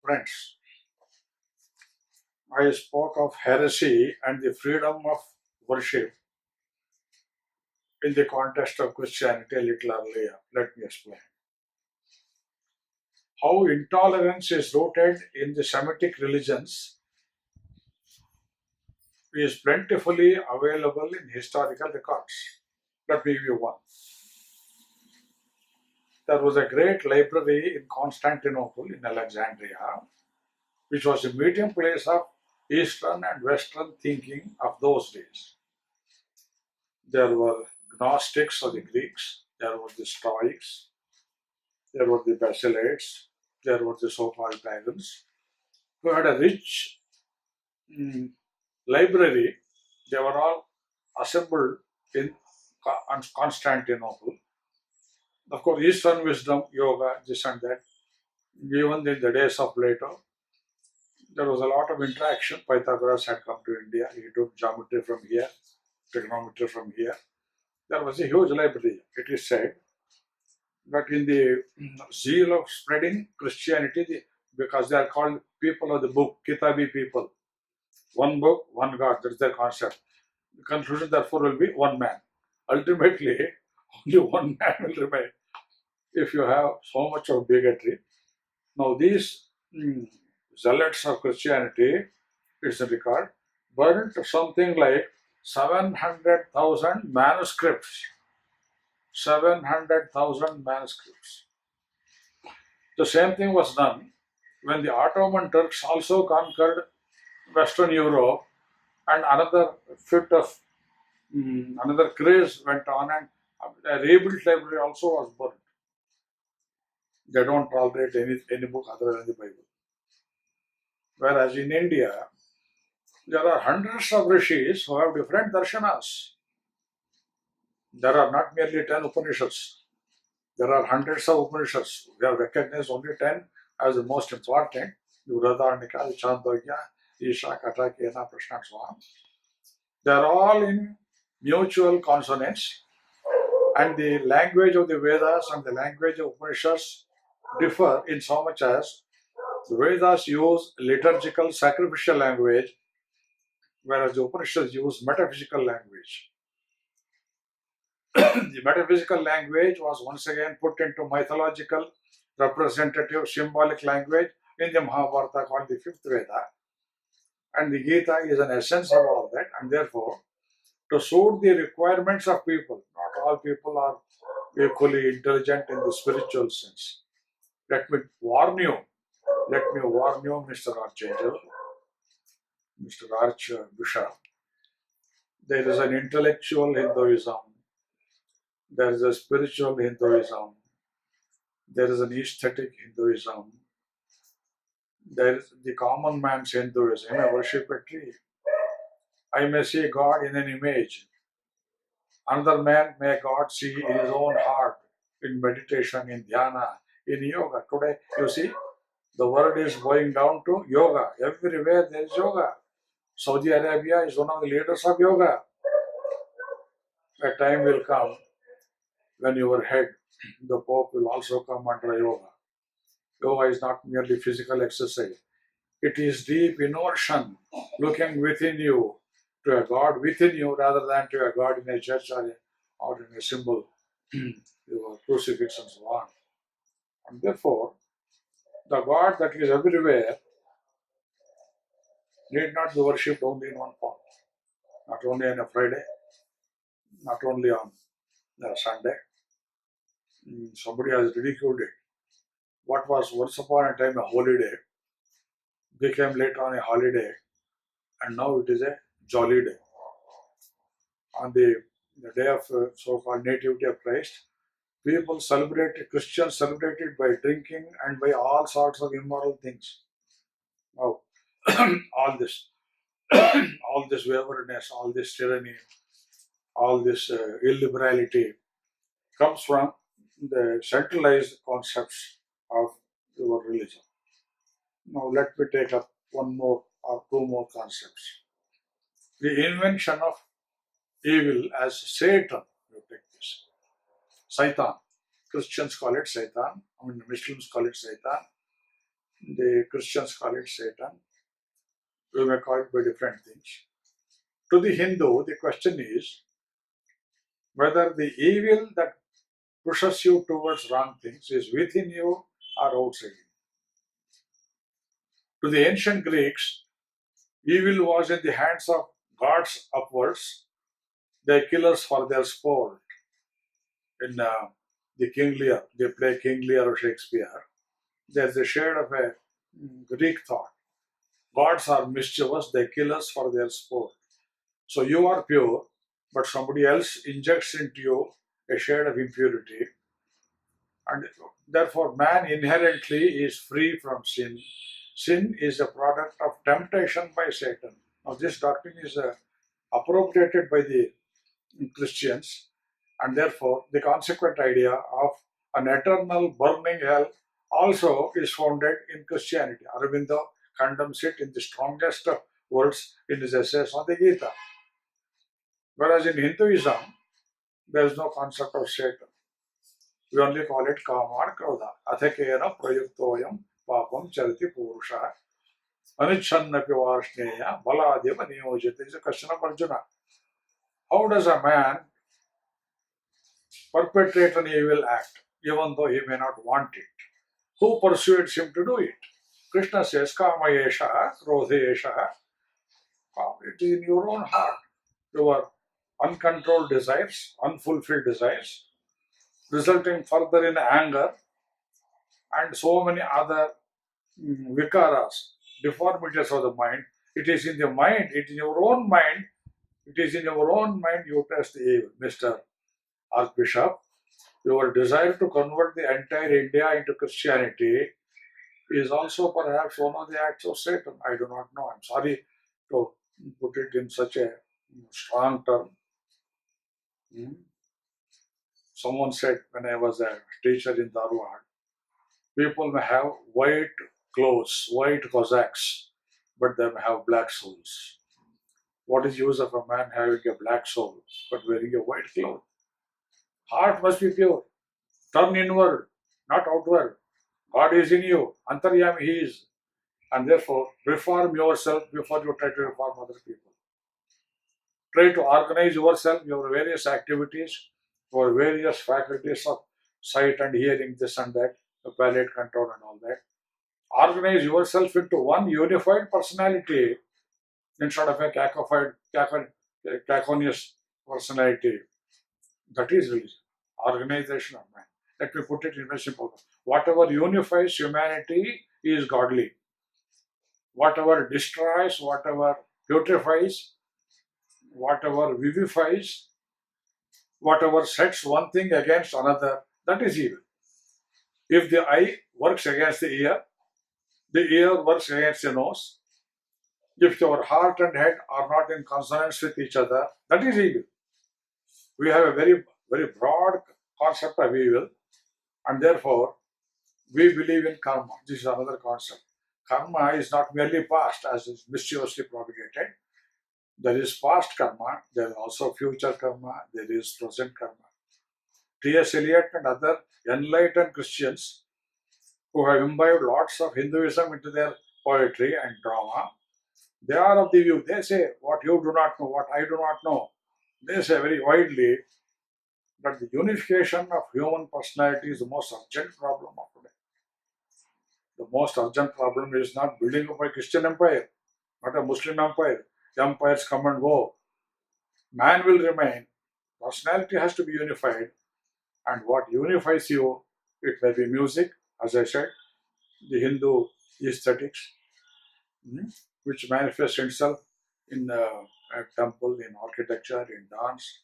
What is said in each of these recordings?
Friends, I spoke of heresy and the freedom of worship in the context of Christianity a little earlier. Let me explain. How intolerance is rooted in the Semitic religions is plentifully available in historical records. Let me give you one. There was a great library in Constantinople in Alexandria, which was a meeting place of Eastern and Western thinking of those days. There were Gnostics of the Greeks, there were the Stoics, there were the Basilites, there were the so-called pagans, who had a rich library. They were all assembled in Constantinople. Of course, Eastern wisdom, yoga, this and that. Even in the days of Plato, there was a lot of interaction. Pythagoras had come to India. He took geometry from here, trigonometry from here. There was a huge library. It is said that in the zeal of spreading Christianity, because they are called people of the book, Kitabi people. One book, one God, that's their concept. The conclusion, therefore, will be one man. Ultimately, only one man will remain if you have so much of bigotry. Now, these zealots of Christianity, it's a record, burnt something like 700,000 manuscripts. 700,000 manuscripts. The same thing was done when the Ottoman Turks also conquered Western Europe, and another fit of another craze went on, and a rebuilt library also was burned. They don't tolerate any book other than the Bible. Whereas in India, there are hundreds of rishis who have different darshanas. There are not merely 10 Upanishads. There are hundreds of Upanishads. We have recognized only 10 as the most important. The Vrihadaranyaka, Chandogya, Isha, Kata, Kena, Prashna, and so on. They are all in mutual consonance, and the language of the Vedas and the language of Upanishads differ in so much as the Vedas use liturgical sacrificial language, whereas the Upanishads use metaphysical language. The metaphysical language was once again put into mythological, representative, symbolic language in the Mahabharata called the fifth Veda. And the Gita is an essence of all that, and therefore, to suit the requirements of people, not all people are equally intelligent in the spiritual sense. Let me warn you, Mr. Archangel, Mr. Archbishop, there is an intellectual Hinduism, there is a spiritual Hinduism, there is an aesthetic Hinduism, there is the common man's Hinduism. I worship a tree. I may see God in an image. Another man may God see in his own heart, in meditation, in dhyana, in yoga. Today, you see, the world is going down to yoga. Everywhere there is yoga. Saudi Arabia is one of the leaders of yoga. A time will come when your head, the Pope, will also come under yoga. Yoga is not merely physical exercise. It is deep immersion, looking within you to a God within you rather than to a God in a church or in a symbol, your crucifix and so on. And therefore, the God that is everywhere need not be worshipped only in one form, not only on a Friday, not only on a Sunday. Somebody has ridiculed it. What was once upon a time a holy day became later on a holiday, and now it is a jolly day. On the day of so-called Nativity of Christ, people celebrated, Christians celebrated by drinking and by all sorts of immoral things. Now, all this, all this waywardness, all this tyranny, all this illiberality comes from the centralized concepts of your religion. Now, let me take up one more or two more concepts. The invention of evil as Satan. You take this. Satan. Christians call it Satan. Muslims call it Satan. The Christians call it Satan. We may call it by different things. To the Hindu, the question is whether the evil that pushes you towards wrong things is within you or outside you. To the ancient Greeks, evil was in the hands of gods upwards, their killers for their sport. In the King Lear, they play King Lear of Shakespeare. There's a shade of a Greek thought. Gods are mischievous, they kill us for their sport. So you are pure, but somebody else injects into you a shade of impurity, and therefore man inherently is free from sin. Sin is a product of temptation by Satan. Now, this doctrine is appropriated by the Christians, and therefore the consequent idea of an eternal burning hell also is founded in Christianity. Aurobindo condemns it in the strongest of words in his essays on the Gita. Whereas in Hinduism, there is no concept of Satan. We only call it kama and krodha. Athakena prayuktoyam papam chariti purusha anichannapi varshneya baladeva niyojita. It's a question of Arjuna. How does a man perpetrate an evil act even though he may not want it? Who persuades him to do it? Krishna says, kama yesha, krodha yesha. It is in your own heart. Your uncontrolled desires, unfulfilled desires, resulting further in anger and so many other vikaras, deformities of the mind. It is in the mind, it is in your own mind, it is in your own mind you test the evil. Mr. Archbishop, your desire to convert the entire India into Christianity is also perhaps one of the acts of Satan. I do not know. I'm sorry to put it in such a strong term. Someone said when I was a teacher in Dharwad, people may have white clothes, white Cossacks, but they may have black souls. What is the use of a man having a black soul but wearing a white cloth? Heart must be pure. Turn inward, not outward. God is in you. Antaryami He is. And therefore, reform yourself before you try to reform other people. Try to organize yourself, your various activities, your various faculties of sight and hearing, this and that, the palate control and all that. Organize yourself into one unified personality instead of a cacophonous personality. That is religion, organization of man. Let me put it in a simple way. Whatever unifies humanity is godly. Whatever destroys, whatever putrefies, whatever vivifies, whatever sets one thing against another, that is evil. If the eye works against the ear works against the nose, if your heart and head are not in consonance with each other, that is evil. We have a very, very broad concept of evil, and therefore we believe in karma. This is another concept. Karma is not merely past, as is mischievously propagated. There is past karma, there is also future karma, there is present karma. T.S. Eliot and other enlightened Christians who have imbibed lots of Hinduism into their poetry and drama, they are of the view, they say what you do not know, what I do not know. They say very widely that the unification of human personality is the most urgent problem of today. The most urgent problem is not building up a Christian empire, not a Muslim empire. Empires come and go. Man will remain. Personality has to be unified. And what unifies you, it may be music, as I said, the Hindu aesthetics, which manifests itself in a temple, in architecture, in dance.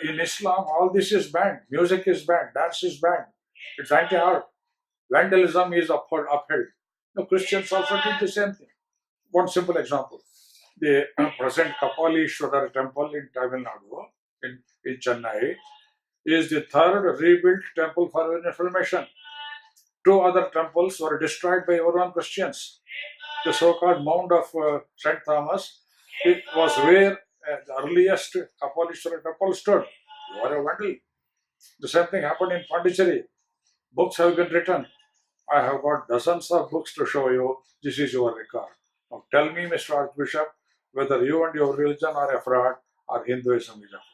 In Islam, all this is banned. Music is banned. Dance is banned. It's anti-art. Vandalism is upheld. The Christians also did the same thing. One simple example. The present Kapalishwara temple in Tamil Nadu, in Chennai, is the third rebuilt temple for Reformation. Two other temples were destroyed by our own Christians. The so-called Mound of St. Thomas, it was where the earliest Kapalishwara temple stood. You are a vandal. The same thing happened in Pondicherry. Books have been written I have got dozens of books to show you. This is your record. Now tell me, Mr. Archbishop, whether you and your religion are a fraud or Hinduism is a fraud.